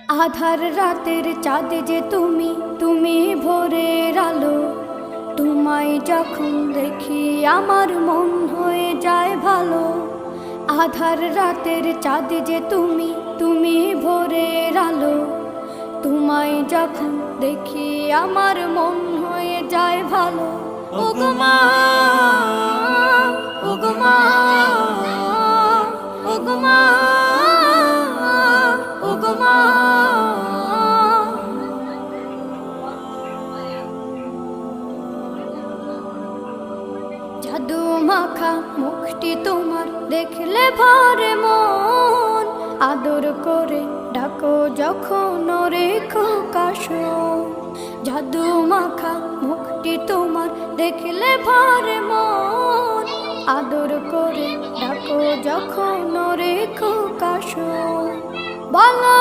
আধার রাতের চাঁদ যে তুমি, তুমি ভোরের আলো। তোমায় যখন দেখি আমার মন হয়ে যায় ভালো। আধার রাতের চাঁদ যে তুমি, তুমি ভোরের আলো। তোমায় যখন দেখি আমার মন হয়ে যায় ভালো। ওগো মা, ওগো মা, ওগো মা, ওগো মা। জাদু মাখা মুখটি তোমার দেখলে ভরে মন। আদর করে ডাকো যখন রেখো কাশো। জাদু মাখা মুখটি তোমার দেখলে ভরে মন। আদর করে ডাকো যখন রেখো কাশো। বলো